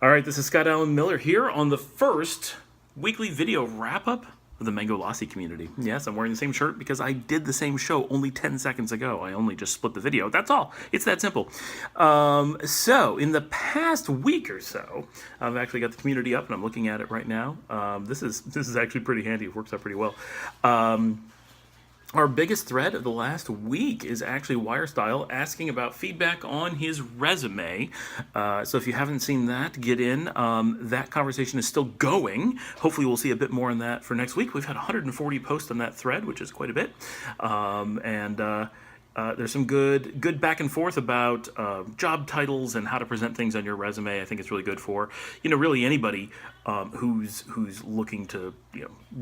All right, this is Scott Allen Miller here on the first weekly video wrap-up of the MangoLassi community. Yes, I'm wearing the same shirt because I did the same show only 10 seconds ago. I only just split the video. That's all. It's that simple. So, in the past week or so, I've actually got the community up and I'm looking at it right now. This is actually pretty handy. It works out pretty well. Our biggest thread of the last week is actually Wirestyle asking about feedback on his resume. So if you haven't seen that, get in. That conversation is still going. Hopefully we'll see a bit more on that for next week. We've had 140 posts on that thread, which is quite a bit. There's some good back and forth about job titles and how to present things on your resume. I think it's really good for really anybody who's looking to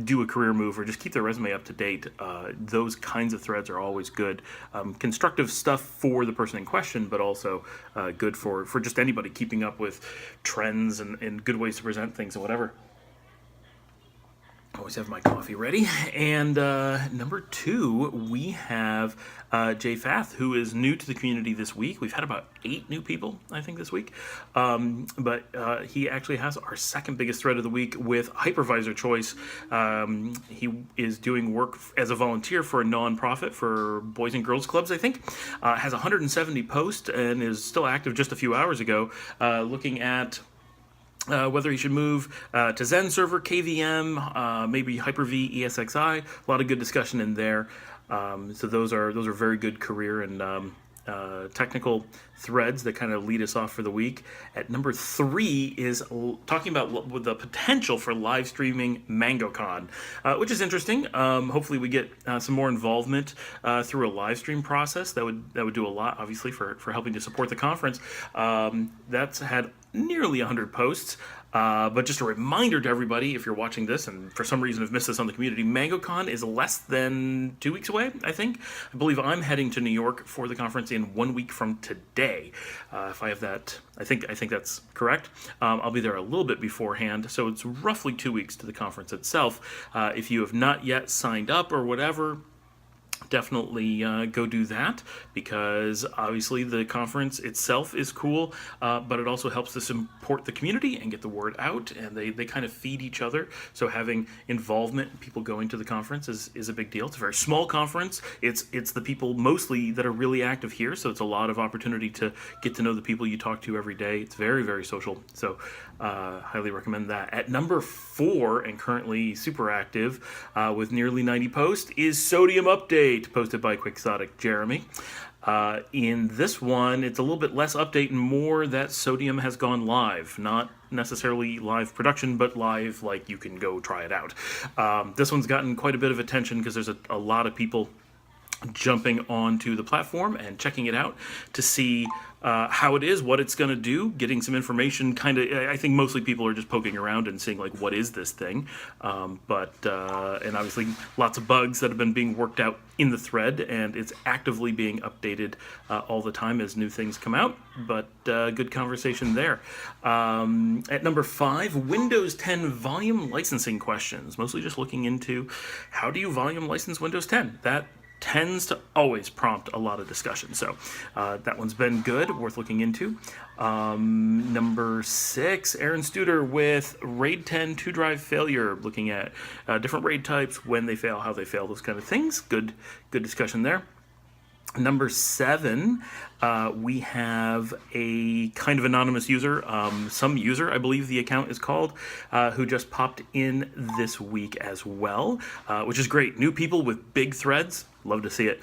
do a career move or just keep their resume up to date. Those kinds of threads are always good, constructive stuff for the person in question, but also good for just anybody keeping up with trends and good ways to present things and whatever. Always have my coffee ready. And number two, we have Jay Fath, who is new to the community this week. We've had about 8 new people, I think, this week. But he actually has our second biggest thread of the week with hypervisor choice. He is doing work as a volunteer for a nonprofit for boys and girls clubs, I think. Has 170 posts and is still active just a few hours ago, looking at whether he should move to Zen server, KVM, maybe Hyper-V, ESXi. A lot of good discussion in there. So those are very good career and technical threads that kind of lead us off for the week. At number 3 is talking about the potential for live streaming MangoCon, which is interesting. Hopefully we get some more involvement through a live stream process. That would do a lot, obviously, for helping to support the conference. That's had nearly 100 posts. But just a reminder to everybody, if you're watching this and for some reason have missed this on the community, MangoCon is less than 2 weeks away, I think. I believe I'm heading to New York for the conference in 1 week from today. If I have that, I think that's correct. I'll be there a little bit beforehand, so it's roughly 2 weeks to the conference itself. If you have not yet signed up or whatever, definitely go do that, because obviously the conference itself is cool, but it also helps to support the community and get the word out, and they kind of feed each other. So having involvement, people going to the conference is a big deal. It's a very small conference. It's the people mostly that are really active here, so it's a lot of opportunity to get to know the people you talk to every day. It's very, very social, so highly recommend that. At number 4, and currently super active with nearly 90 posts, is Sodium Update, posted by Quixotic Jeremy. In this one, it's a little bit less update and more that Sodium has gone live. Not necessarily live production, but live, like you can go try it out. This one's gotten quite a bit of attention because there's a lot of people jumping onto the platform and checking it out to see how it is, what it's going to do, getting some information. Kind of, I think mostly people are just poking around and seeing, like, what is this thing? And obviously lots of bugs that have been being worked out in the thread, and it's actively being updated all the time as new things come out. But good conversation there. At number 5, Windows 10 volume licensing questions. Mostly just looking into how do you volume license Windows 10? That tends to always prompt a lot of discussion. So that one's been good, worth looking into. Number 6, Aaron Studer with RAID 10 2-drive failure, looking at different RAID types, when they fail, how they fail, those kind of things. Good discussion there. Number 7, we have a kind of anonymous user, some user, I believe the account is called, who just popped in this week as well, which is great. New people with big threads, love to see it.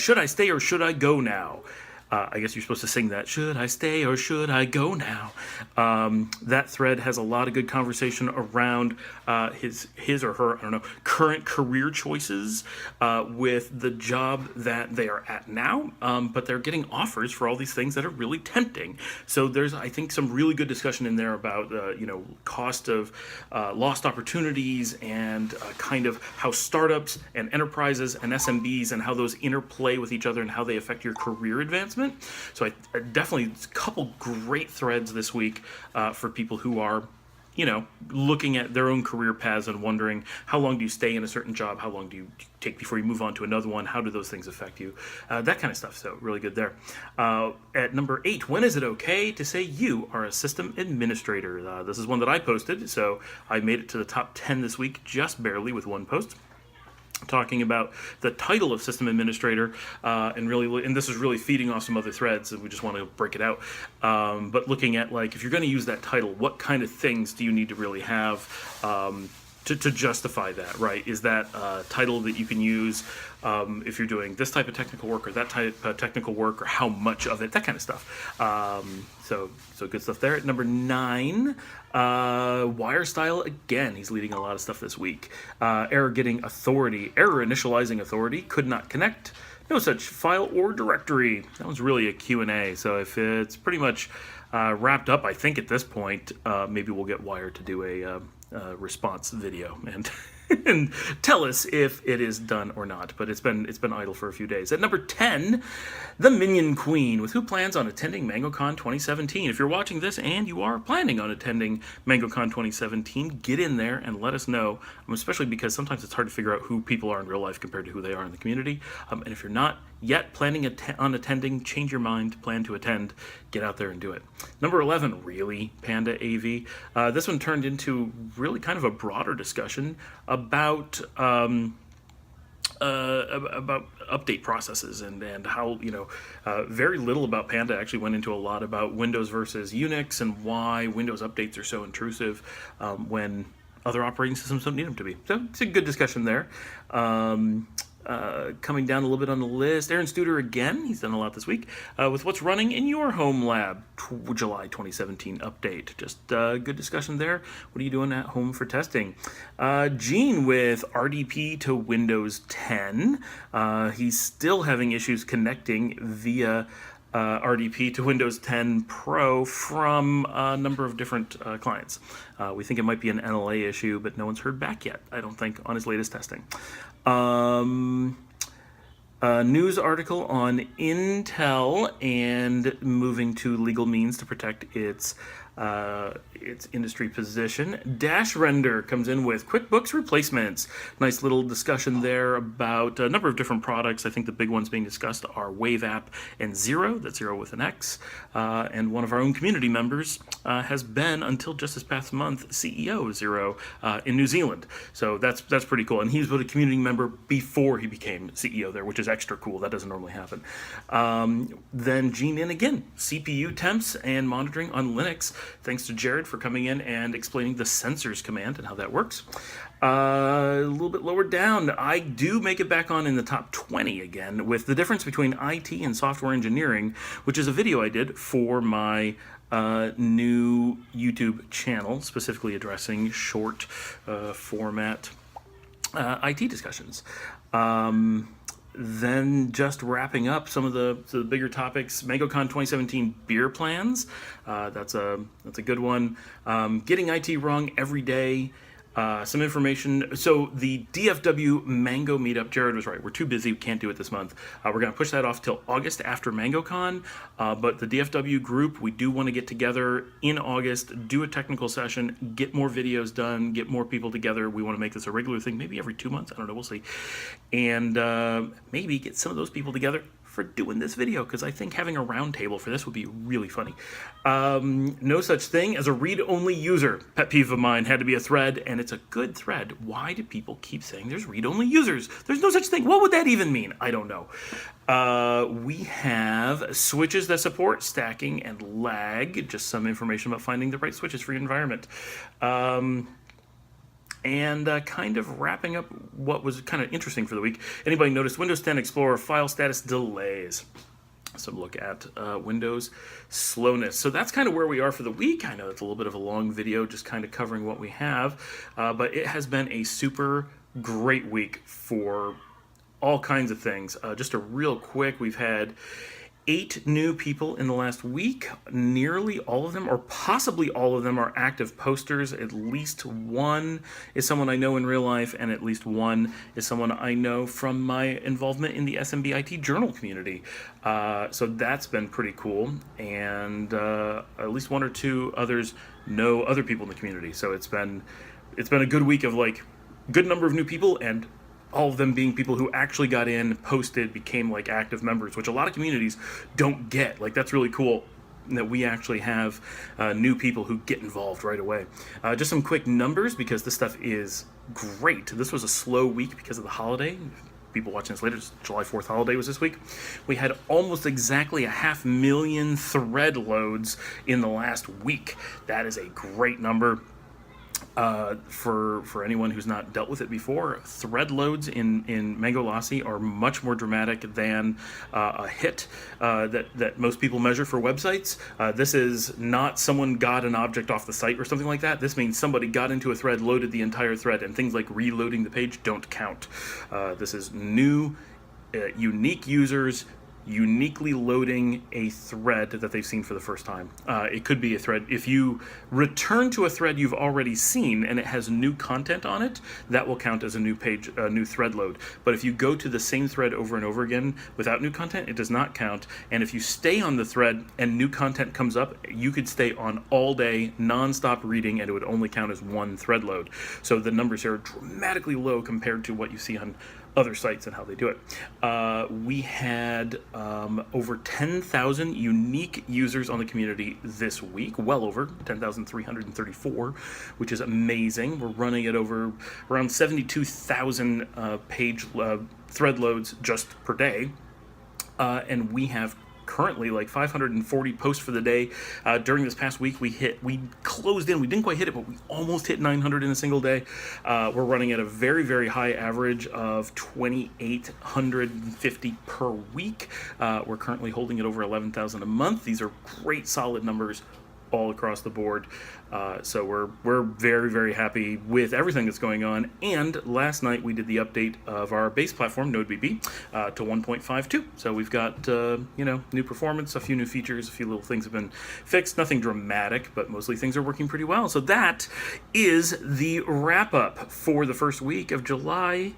Should I stay or should I go now? I guess you're supposed to sing that. Should I stay or should I go now? That thread has a lot of good conversation around his or her, I don't know, current career choices with the job that they are at now, but they're getting offers for all these things that are really tempting. So there's, I think, some really good discussion in there about cost of lost opportunities and kind of how startups and enterprises and SMBs and how those interplay with each other and how they affect your career advancement. So I definitely, a couple great threads this week for people who are looking at their own career paths and wondering how long do you stay in a certain job, how long do you take before you move on to another one, how do those things affect you, that kind of stuff. So really good there. At number 8, when is it okay to say you are a system administrator? This is one that I posted, so I made it to the top 10 this week, just barely with one post, talking about the title of system administrator, and this is really feeding off some other threads, and we just want to break it out. But looking at, like, if you're going to use that title, what kind of things do you need to really have to justify that, right? Is that a title that you can use if you're doing this type of technical work or that type of technical work, or how much of it, that kind of stuff. So good stuff there. At number 9, WireStyle again. He's leading a lot of stuff this week. Error getting authority. Error initializing authority. Could not connect. No such file or directory. That was really a Q&A. So if it's pretty much wrapped up, I think at this point, maybe we'll get Wire to do a response video and and tell us if it is done or not. But it's been idle for a few days. At number 10, the Minion Queen, with who plans on attending MangoCon 2017. If you're watching this and you are planning on attending MangoCon 2017, get in there and let us know, especially because sometimes it's hard to figure out who people are in real life compared to who they are in the community. And if you're not yet planning on attending, change your mind, plan to attend, get out there and do it. Number 11, really, Panda AV. This one turned into really kind of a broader discussion about update processes and how, very little about Panda. Actually went into a lot about Windows versus Unix and why Windows updates are so intrusive when other operating systems don't need them to be. So it's a good discussion there. Coming down a little bit on the list, Aaron Studer again, he's done a lot this week, with what's running in your home lab, July 2017 update. Just good discussion there. What are you doing at home for testing? Gene with RDP to Windows 10. He's still having issues connecting via RDP to Windows 10 Pro from a number of different clients. We think it might be an NLA issue, but no one's heard back yet, I don't think, on his latest testing. A news article on Intel and moving to legal means to protect its industry position. Dash Render comes in with QuickBooks replacements. Nice little discussion there about a number of different products. I think the big ones being discussed are WaveApp and Xero. That's Xero with an X. And one of our own community members has been, until just this past month, CEO of Xero in New Zealand. So that's pretty cool. And he was a community member before he became CEO there, which is extra cool. That doesn't normally happen. Then Gene in again, CPU temps and monitoring on Linux. Thanks to Jared for coming in and explaining the sensors command and how that works. A little bit lower down, I do make it back on in the top 20 again with the difference between IT and software engineering, which is a video I did for my new YouTube channel, specifically addressing short format IT discussions. Then just wrapping up some of the bigger topics, MangoCon 2017 beer plans. That's a good one. Getting IT wrong every day. Some information. So the DFW Mango meetup, Jared was right. We're too busy. We can't do it this month. We're going to push that off till August after MangoCon. But the DFW group, we do want to get together in August, do a technical session, get more videos done, get more people together. We want to make this a regular thing, maybe every 2 months. I don't know. We'll see. And maybe get some of those people together for doing this video, because I think having a round table for this would be really funny. No such thing as a read-only user. Pet peeve of mine, had to be a thread, and it's a good thread. Why do people keep saying there's read-only users? There's no such thing. What would that even mean? I don't know. We have switches that support stacking and lag. Just some information about finding the right switches for your environment. And kind of wrapping up what was kind of interesting for the week. Anybody notice Windows 10 Explorer file status delays? So look at Windows slowness. So that's kind of where we are for the week. I know it's a little bit of a long video, just kind of covering what we have. But it has been a super great week for all kinds of things. Just a real quick, we've had 8 new people in the last week. Nearly all of them, or possibly all of them, are active posters. At least one is someone I know in real life, and at least one is someone I know from my involvement in the SMBIT journal community. So that's been pretty cool, and at least one or two others know other people in the community. So it's been a good week of like good number of new people, and all of them being people who actually got in, posted, became like active members, which a lot of communities don't get. Like, that's really cool that we actually have new people who get involved right away. Just some quick numbers, because this stuff is great. This was a slow week because of the holiday. People watching this later, July 4th holiday was this week. We had almost exactly 500,000 thread loads in the last week. That is a great number. For anyone who's not dealt with it before, thread loads in MangoLassi are much more dramatic than a hit that most people measure for websites. This is not someone got an object off the site or something like that. This means somebody got into a thread, loaded the entire thread, and things like reloading the page don't count. This is new, unique users uniquely loading a thread that they've seen for the first time. It could be a thread. If you return to a thread you've already seen and it has new content on it, that will count as a new page, a new thread load. But if you go to the same thread over and over again without new content, it does not count. And if you stay on the thread and new content comes up, you could stay on all day, non-stop reading, and it would only count as one thread load. So the numbers here are dramatically low compared to what you see on other sites and how they do it. We had over 10,000 unique users on the community this week, well over 10,334, which is amazing. We're running at over around 72,000 page thread loads just per day. And we have currently like 540 posts for the day. During this past week, we closed in. We didn't quite hit it, but we almost hit 900 in a single day. We're running at a very, very high average of 2,850 per week. We're currently holding at over 11,000 a month. These are great, solid numbers all across the board. So we're very, very happy with everything that's going on. And last night we did the update of our base platform, NodeBB, to 1.52. So we've got new performance, a few new features, a few little things have been fixed. Nothing dramatic, but mostly things are working pretty well. So that is the wrap up for the first week of July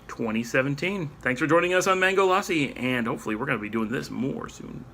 2017. Thanks for joining us on MangoLassi, and hopefully we're going to be doing this more soon.